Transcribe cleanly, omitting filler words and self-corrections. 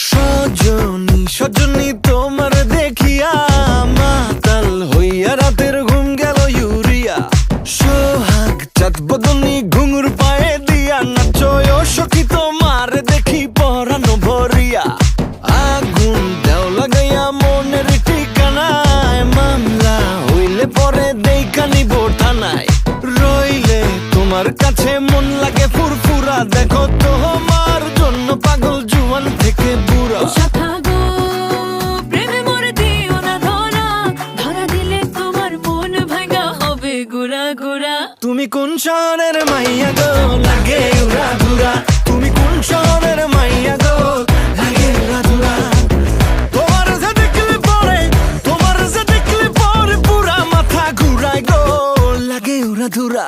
সজনী সজনী তোমার দেখিয়া মাতাল হইয়া রাতের ঘুম গেল ইউরিয়া। সোহাগ চাঁদ বদনী ঘুঙুর পায়ে দিয়া নাচয় সখী তোমার দেখি পরানো ভরিয়া। আগুন দেও লাগাইয়া মনের ঠিকানায়, মামলা হইলে পরে দেখা নিব থানায়। রইলে তোমার কাছে মন লাগে ফুরফুরা, দেখো তোমার জন্য পাগল জুয়ান থেকে বুড়া। তুমি কোন শহরের মাইয়া গো লাগে উড়া ধুরা, তুমি কোন শহরের মাইয়া গো লাগে উড়া ধুরা। তোমার যে দেখলে পরে, তোমার যে দেখলে পরে পুরা মাথা ঘুরায় গো লাগে উড়া ধুরা।